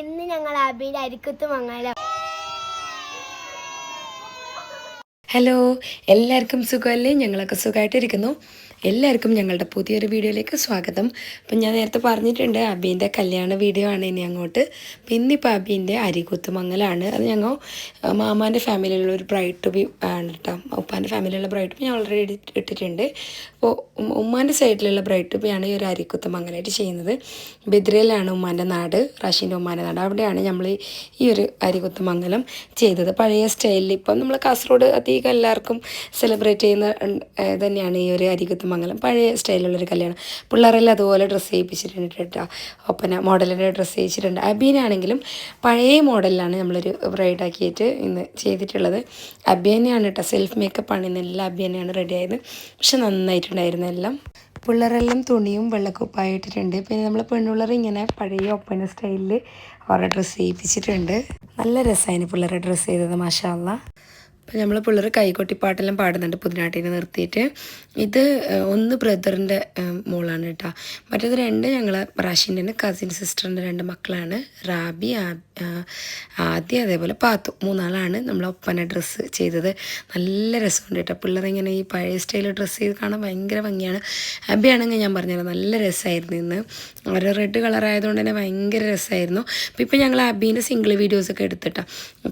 ഇന്ന് ഞങ്ങൾ അബിയുടെ അരിക്കുത്ത് മംഗലം. ഹലോ, എല്ലാവർക്കും സുഖമല്ലേ? ഞങ്ങളൊക്കെ സുഖമായിട്ടിരിക്കുന്നു. എല്ലാവർക്കും ഞങ്ങളുടെ പുതിയൊരു വീഡിയോയിലേക്ക് സ്വാഗതം. അപ്പം ഞാൻ നേരത്തെ പറഞ്ഞിട്ടുണ്ട് അബീൻ്റെ കല്യാണ വീഡിയോ ആണ് ഇനി അങ്ങോട്ട്. പിന്നെ ഇപ്പോൾ അബീൻ്റെ അരികുത്ത് മംഗലാണ്. അത് ഞങ്ങൾ മാമാൻ്റെ ഫാമിലിയിലുള്ള ഒരു ബ്രൈഡ് ടു ബി ആണ് കേട്ടോ. ഉപ്പാൻ്റെ ഫാമിലിയിലുള്ള ബ്രൈഡ് ടു ബി ഞാൻ ഓൾറെഡി ഇട്ടിട്ടുണ്ട്. അപ്പോൾ ഉമ്മാൻ്റെ സൈഡിലുള്ള ബ്രൈഡ് ടു ബി ആണ് ഈ ഒരു അരികുത്ത് മംഗലമായിട്ട് ചെയ്യുന്നത്. ബിദ്രയിലാണ് ഉമ്മാൻ്റെ നാട്, റാഷിൻ്റെ ഉമ്മാൻ്റെ നാട്. അവിടെയാണ് നമ്മൾ ഈ ഒരു അരികുത്ത് മംഗലം ചെയ്തത്. പഴയ സ്റ്റൈലിൽ ഇപ്പം നമ്മൾ കാസർഗോഡ് അധികം എല്ലാവർക്കും സെലിബ്രേറ്റ് ചെയ്യുന്ന തന്നെയാണ് ഈ ഒരു അരികുത്ത് മംഗലം. പഴയ സ്റ്റൈലുള്ളൊരു കല്യാണം. പിള്ളേരെല്ലാം അതുപോലെ ഡ്രസ്സ് ചെയ്യിപ്പിച്ചിട്ടുണ്ട് കേട്ടോ. ഒപ്പന മോഡലിൻ്റെ ഡ്രസ്സ് ചെയ്യിച്ചിട്ടുണ്ട്. അബീനാണെങ്കിലും പഴയ മോഡലിലാണ് നമ്മളൊരു ബ്രൈഡാക്കിയിട്ട് ഇന്ന് ചെയ്തിട്ടുള്ളത്. അബിയനെയാണ് കേട്ടോ, സെൽഫ് മേക്കപ്പാണ് ഇന്നെല്ലാം അബിയനെയാണ് റെഡി ആയത്. പക്ഷെ നന്നായിട്ടുണ്ടായിരുന്നു എല്ലാം. പിള്ളേരെല്ലാം തുണിയും വെള്ളക്കുപ്പായി ഇട്ടിട്ടുണ്ട്. പിന്നെ നമ്മൾ പെണ്ണുപിള്ളേർ ഇങ്ങനെ പഴയ ഒപ്പന സ്റ്റൈലിൽ അവരുടെ ഡ്രസ്സ് ചെയ്യിപ്പിച്ചിട്ടുണ്ട്. നല്ല രസമായിരുന്നു പിള്ളേരെ ഡ്രസ്സ് ചെയ്തത്, മാഷാ അല്ലാഹ്. അപ്പോൾ നമ്മൾ പിള്ളേർ കൈകൊട്ടിപ്പാട്ടെല്ലാം പാടുന്നുണ്ട് പുതിനാട്ടിനെ നിർത്തിയിട്ട്. ഇത് ഒന്ന് ബ്രദറിൻ്റെ മോളാണ് കേട്ടോ. മറ്റേത് രണ്ട് ഞങ്ങൾ റാഷിൻ്റെ കസിൻ സിസ്റ്ററിൻ്റെ രണ്ട് മക്കളാണ്, റാബി ആദ്യ അതേപോലെ പാത്തു. മൂന്നാളാണ് നമ്മൾ ഒപ്പന ഡ്രസ്സ് ചെയ്തത്. നല്ല രസമുണ്ട് കേട്ടോ. പിള്ളേരിങ്ങനെ ഈ പഴയ സ്റ്റൈൽ ഡ്രസ്സ് ചെയ്ത് കാണാൻ ഭയങ്കര ഭംഗിയാണ്. അബിയാണെങ്കിൽ ഞാൻ പറഞ്ഞത് നല്ല രസമായിരുന്നു ഇന്ന്. ഒരു റെഡ് കളറായതുകൊണ്ട് തന്നെ ഭയങ്കര രസമായിരുന്നു. അപ്പോൾ ഇപ്പോൾ ഞങ്ങൾ അബീൻ്റെ സിംഗിൾ വീഡിയോസൊക്കെ എടുത്തിട്ടാണ്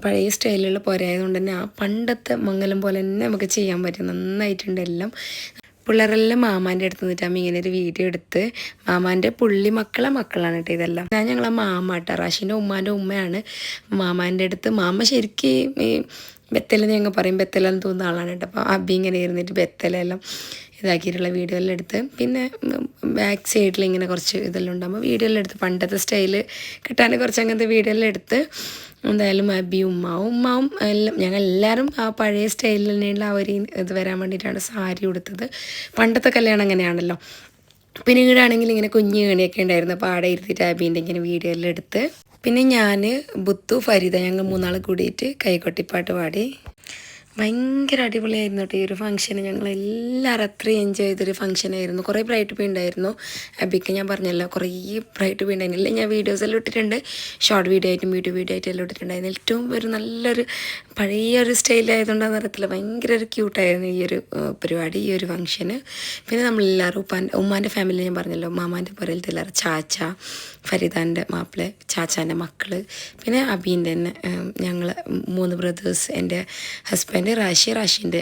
പഴയ സ്റ്റൈലിലുള്ള പോരായതുകൊണ്ട് തന്നെ ആ പണ്ടത്തെ മംഗലം പോലെ തന്നെ നമുക്ക് ചെയ്യാൻ പറ്റും. നന്നായിട്ടുണ്ട് എല്ലാം. പിള്ളേരെല്ലാം മാമാൻ്റെ അടുത്ത് നിന്നിട്ട് അമ്മ ഇങ്ങനെ ഒരു വീഡിയോ എടുത്ത്, മാമാൻ്റെ പുള്ളി മക്കളാണ് കേട്ടോ ഇതെല്ലാം. ഞാൻ ഞങ്ങളെ മാമ കേട്ടോ, റാഷിൻ്റെ ഉമ്മാൻ്റെ ഉമ്മയാണ് മാമാൻ്റെ അടുത്ത്. മാമ ശരിക്കും ഈ ബെത്തലെന്ന് ഞങ്ങൾ പറയും, ബെത്തലെന്ന് തോന്നുന്ന ആളാണ് കേട്ടോ. അപ്പോൾ അബി ഇങ്ങനെ ഇരുന്നിട്ട് ബെത്തലെല്ലാം ഇതാക്കിയിട്ടുള്ള വീഡിയോ എല്ലാം എടുത്ത്, പിന്നെ ബാക്ക് സൈഡിൽ ഇങ്ങനെ കുറച്ച് ഇതെല്ലാം ഉണ്ടാകുമ്പോൾ വീഡിയോ എല്ലാം എടുത്ത്, പണ്ടത്തെ സ്റ്റൈല് കിട്ടാൻ കുറച്ച് അങ്ങനത്തെ വീഡിയോ എല്ലാം എടുത്ത്. എന്തായാലും അബിയും ഉമ്മാവും എല്ലാം ഞങ്ങൾ എല്ലാവരും ആ പഴയ സ്റ്റൈലിൽ തന്നെയുള്ള ആ ഒരു ഇത് വരാൻ വേണ്ടിയിട്ടാണ് സാരി ഉടുത്തത്. പണ്ടത്തെ കല്യാണം അങ്ങനെയാണല്ലോ. പിന്നെ ഈടാണെങ്കിൽ ഇങ്ങനെ കുഞ്ഞു കണിയൊക്കെ ഉണ്ടായിരുന്നു. അപ്പോൾ ആടെ ഇരുത്തിയിട്ട് അബീൻ്റെ ഇങ്ങനെ വീഡിയോ എല്ലാം എടുത്ത്. പിന്നെ ഞാൻ ബുത്തു ഫരീദ ഞങ്ങൾ മൂന്നാൾ കൂടിയിട്ട് കൈകൊട്ടിപ്പാട്ട് പാടി. ഭയങ്കര അടിപൊളിയായിരുന്നു കേട്ടോ ഈ ഒരു ഫംഗ്ഷന്. ഞങ്ങളെല്ലാവരും അത്രയും എൻജോയ് ചെയ്തൊരു ഫംഗ്ഷനായിരുന്നു. കുറേ ബ്രൈഡ് ബി ഉണ്ടായിരുന്നു. അബിക്ക് ഞാൻ പറഞ്ഞല്ലോ കുറേ ബ്രൈഡ് ബി ഉണ്ടായിരുന്നില്ല. ഞാൻ വീഡിയോസ് എല്ലാം ഇട്ടിട്ടുണ്ട്, ഷോർട്ട് വീഡിയോ ആയിട്ടും യൂട്യൂബ് വീഡിയോ ആയിട്ടും എല്ലാം ഇട്ടിട്ടുണ്ടായിരുന്നു. ഏറ്റവും ഒരു നല്ലൊരു പഴയ ഒരു സ്റ്റൈലായതുകൊണ്ടാണ് അറിയത്തില്ല, ഭയങ്കര ഒരു ക്യൂട്ടായിരുന്നു ഈ ഒരു പരിപാടി, ഈ ഒരു ഫംഗ്ഷന്. പിന്നെ നമ്മളെല്ലാവരും ഉമ്മാൻ്റെ ഫാമിലി ഞാൻ പറഞ്ഞല്ലോ, മാമാൻ്റെ പുരയിലത്തെ എല്ലാവരും, ചാച്ച, ഫരീദാൻ്റെ മാപ്പിള, ചാച്ചാൻ്റെ മക്കൾ, പിന്നെ അബീൻ്റെ തന്നെ ഞങ്ങൾ 3 ബ്രദേഴ്സ്, എൻ്റെ ഹസ്ബൻഡ് റാഷിൻ്റെ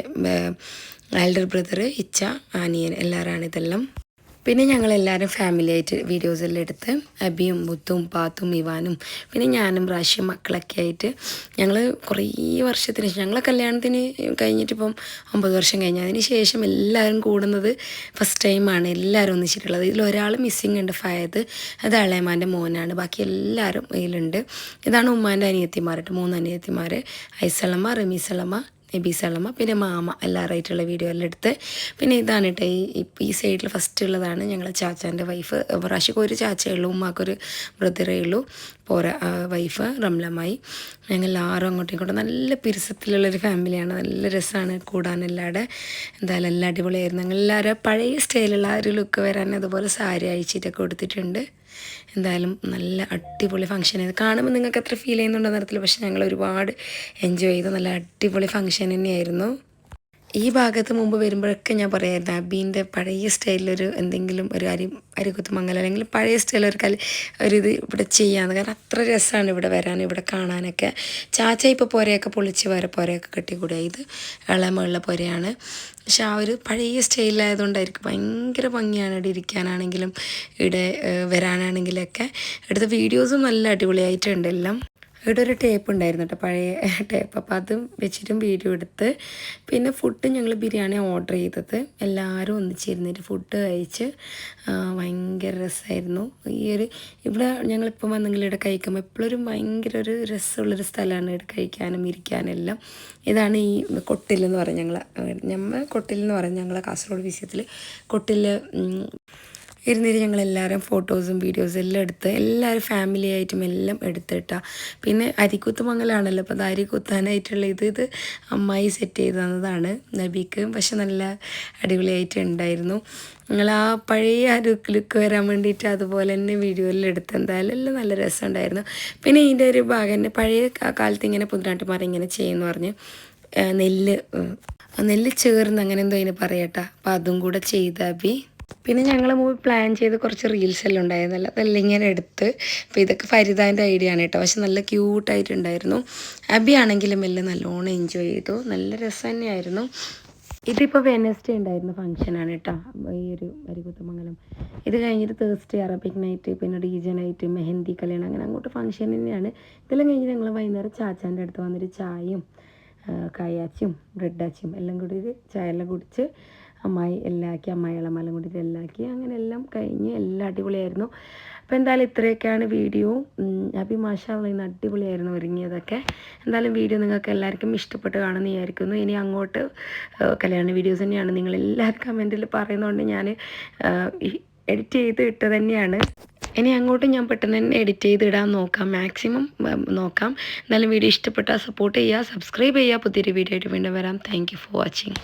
എൽഡർ ബ്രദർ, ഇച്ച, ആനിയൻ, എല്ലാവരാണ് ഇതെല്ലാം. പിന്നെ ഞങ്ങളെല്ലാവരും ഫാമിലിയായിട്ട് വീഡിയോസെല്ലാം എടുത്ത്, അബിയും ബുത്തും പാത്തും ഇവാനും പിന്നെ ഞാനും റാഷിയും മക്കളൊക്കെ ആയിട്ട് ഞങ്ങൾ കുറേ വർഷത്തിന് ശേഷം, ഞങ്ങളെ കല്യാണത്തിന് കഴിഞ്ഞിട്ടിപ്പം 9 വർഷം കഴിഞ്ഞ്, അതിന് ശേഷം എല്ലാവരും കൂടുന്നത് ഫസ്റ്റ് ടൈമാണ് എല്ലാവരും ഒന്നിച്ചിട്ടുള്ളത്. ഇതിലൊരാൾ മിസ്സിങ് ഉണ്ട്, ഫയദ്, അത് അളയമാൻ്റെ മോനാണ്. ബാക്കി എല്ലാവരും ഇതിലുണ്ട്. ഇതാണ് ഉമ്മാൻ്റെ അനിയത്തിമാർ, 3 അനിയത്തിമാർ, ഐസളമ്മ, റമീസളമ്മ, നബീസളമ്മ, പിന്നെ മാമ, എല്ലാവരായിട്ടുള്ള വീഡിയോ എല്ലാം എടുത്ത്. പിന്നെ ഇതാണ് കേട്ടോ ഈ സൈഡിൽ ഫസ്റ്റ് ഉള്ളതാണ് ഞങ്ങളെ ചാച്ചാൻ്റെ വൈഫ്. റാഷിക്ക് ഒരു ചാച്ചയേ ഉള്ളൂ, ഉമ്മാക്കൊരു ബ്രദറേ ഉള്ളൂ, പോരാ വൈഫ് റംലമായി. ഞങ്ങൾ എല്ലാവരും അങ്ങോട്ടും ഇങ്ങോട്ടും നല്ല പിരിസത്തിലുള്ളൊരു ഫാമിലിയാണ്. നല്ല രസമാണ് കൂടാൻ എല്ലാവരുടെ. എന്തായാലും എല്ലാം അടിപൊളിയായിരുന്നു. ഞങ്ങൾ എല്ലാവരും പഴയ സ്റ്റൈലുള്ള ആ ഒരു ലുക്ക് വരാൻ അതുപോലെ സാരി അയച്ചിട്ടൊക്കെ കൊടുത്തിട്ടുണ്ട്. എന്തായാലും നല്ല അടിപൊളി ഫംഗ്ഷനായിരുന്നു. കാണുമ്പോൾ നിങ്ങൾക്ക് എത്ര ഫീൽ ചെയ്യുന്നുണ്ടോ എന്നറിയത്തില്ല, പക്ഷെ ഞങ്ങൾ ഒരുപാട് എൻജോയ് ചെയ്തു. നല്ല അടിപൊളി ഫംഗ്ഷൻ തന്നെയായിരുന്നു. ഈ ഭാഗത്ത് മുമ്പ് വരുമ്പോഴൊക്കെ ഞാൻ പറയായിരുന്നു അബീൻ്റെ പഴയ സ്റ്റൈലിലൊരു എന്തെങ്കിലും ഒരു അരികുത്ത് മംഗലം അല്ലെങ്കിൽ പഴയ സ്റ്റൈലൊരു ഇത് ഇവിടെ ചെയ്യാമെന്ന്. കാരണം അത്ര രസമാണ് ഇവിടെ വരാൻ, ഇവിടെ കാണാനൊക്കെ. ചാച്ച ഇപ്പോൾ പുരയൊക്കെ പൊളിച്ച് വേറെ പുരയൊക്കെ കെട്ടിക്കൂടിയ, ഇത് ഇളമുള്ള പുരയാണ്. പക്ഷെ ആ ഒരു പഴയ സ്റ്റൈലിലായതുകൊണ്ടായിരിക്കും ഭയങ്കര ഭംഗിയാണ് ഇവിടെ ഇരിക്കാനാണെങ്കിലും ഇവിടെ വരാനാണെങ്കിലൊക്കെ. എടുത്ത വീഡിയോസും നല്ല അടിപൊളിയായിട്ടുണ്ട് എല്ലാം. ഇവിടെ ഒരു ടേപ്പ് ഉണ്ടായിരുന്നു കേട്ടോ, പഴയ ടേപ്പ്. അപ്പോൾ അതും വെച്ചിട്ടും വീഡിയോ എടുത്ത്. പിന്നെ ഫുഡ് ഞങ്ങൾ ബിരിയാണി ഓർഡർ ചെയ്തത്, എല്ലാവരും ഒന്നിച്ചിരുന്നിട്ട് ഫുഡ് കഴിച്ച് ഭയങ്കര രസമായിരുന്നു. ഈ ഒരു ഇവിടെ ഞങ്ങളിപ്പോൾ വന്നെങ്കിൽ ഇവിടെ കഴിക്കുമ്പോൾ എപ്പോഴും ഭയങ്കര ഒരു രസമുള്ളൊരു സ്ഥലമാണ് ഇവിടെ കഴിക്കാനും ഇരിക്കാനും എല്ലാം. ഇതാണ് ഈ കൊട്ടിലെന്ന് പറയും, ഞങ്ങൾ കൊട്ടിലെന്ന് പറയും, ഞങ്ങളെ കാസർഗോഡ് വിഷയത്തിൽ കൊട്ടിൽ. ഇരുന്നിട്ട് ഞങ്ങളെല്ലാവരും ഫോട്ടോസും വീഡിയോസും എല്ലാം എടുത്ത് എല്ലാവരും ഫാമിലി ആയിട്ടും എല്ലാം എടുത്തിട്ടാണ്. പിന്നെ അരിക്കുത്ത് മംഗലാണല്ലോ, അപ്പോൾ അത് അരി കുത്താനായിട്ടുള്ള ഇത് അമ്മായി സെറ്റ് ചെയ്ത് തന്നതാണ് നബിക്ക്. പക്ഷെ നല്ല അടിപൊളിയായിട്ടുണ്ടായിരുന്നു. ഞങ്ങൾ ആ പഴയ ആ ലുക്ക് വരാൻ വേണ്ടിയിട്ട് അതുപോലെ തന്നെ വീഡിയോയിൽ എടുത്ത് എന്തായാലും എല്ലാം നല്ല രസമുണ്ടായിരുന്നു. പിന്നെ ഇതിൻ്റെ ഒരു ഭാഗം പഴയ കാലത്ത് ഇങ്ങനെ പുതുനാട്ടുമാർ ഇങ്ങനെ ചെയ്യുമെന്ന് പറഞ്ഞ് നെല്ല് ചേർന്ന് അങ്ങനെ എന്തോ അതിന് പറയട്ടെ. അപ്പോൾ അതും കൂടെ ചെയ്ത അബി. പിന്നെ ഞങ്ങൾ മൂവി പ്ലാൻ ചെയ്ത് കുറച്ച് റീൽസ് എല്ലാം ഉണ്ടായിരുന്നല്ലോ, അതെല്ലാം ഇങ്ങനെ എടുത്ത്. അപ്പോൾ ഇതൊക്കെ ഫരിദാൻ്റെ ഐഡിയ ആണ് കേട്ടോ. പക്ഷെ നല്ല ക്യൂട്ടായിട്ടുണ്ടായിരുന്നു. അബി ആണെങ്കിലും എല്ലാം നല്ലോണം എൻജോയ് ചെയ്തു. നല്ല രസം തന്നെയായിരുന്നു. ഇതിപ്പോൾ വെനസ്ഡേ ഉണ്ടായിരുന്ന ഫംഗ്ഷനാണ് കേട്ടോ, ഈ ഒരു അരികുത്തമംഗലം. ഇത് കഴിഞ്ഞിട്ട് തേഴ്സ്ഡേ അറബിക് നൈറ്റ്, പിന്നെ DJ നൈറ്റ്, മെഹന്തി കല്യാണം, അങ്ങനെ അങ്ങോട്ട് ഫംഗ്ഷൻ തന്നെയാണ്. ഇതെല്ലാം കഴിഞ്ഞ് ഞങ്ങൾ വൈകുന്നേരം ചാച്ചാൻ്റെ അടുത്ത് വന്നിട്ട് ചായയും കായാച്ചിയും ബ്രെഡാച്ചിയും എല്ലാം കൂടി ചായ എല്ലാം കുടിച്ച് അമ്മായി എല്ലാം ആക്കി, അമ്മായി ഇളമാലും കൂടി എല്ലാം ആക്കി. അങ്ങനെ എല്ലാം കഴിഞ്ഞ് എല്ലാം അടിപൊളിയായിരുന്നു. അപ്പോൾ എന്തായാലും ഇത്രയൊക്കെയാണ് വീഡിയോ. അബി മാഷാഅല്ലാഹ് ഇന്ന് അടിപൊളിയായിരുന്നു ഒരുങ്ങിയതൊക്കെ. എന്തായാലും വീഡിയോ നിങ്ങൾക്ക് എല്ലാവർക്കും ഇഷ്ടപ്പെട്ട് കാണുമെന്ന് വിചാരിക്കുന്നു. ഇനി അങ്ങോട്ട് കല്യാണ വീഡിയോസ് തന്നെയാണ് നിങ്ങളെല്ലാവരും കമൻറ്റിൽ പറയുന്നതുകൊണ്ട് ഞാൻ എഡിറ്റ് ചെയ്ത് ഇട്ട് തന്നെയാണ്. ഇനി അങ്ങോട്ട് ഞാൻ പെട്ടെന്ന് തന്നെ എഡിറ്റ് ചെയ്ത് ഇടാൻ നോക്കാം, മാക്സിമം നോക്കാം. എന്തായാലും വീഡിയോ ഇഷ്ടപ്പെട്ടാൽ സപ്പോർട്ട് ചെയ്യുക, സബ്സ്ക്രൈബ് ചെയ്യുക. പുതിയൊരു വീഡിയോ ആയിട്ട് വീണ്ടും വരാം. Thank you for watching.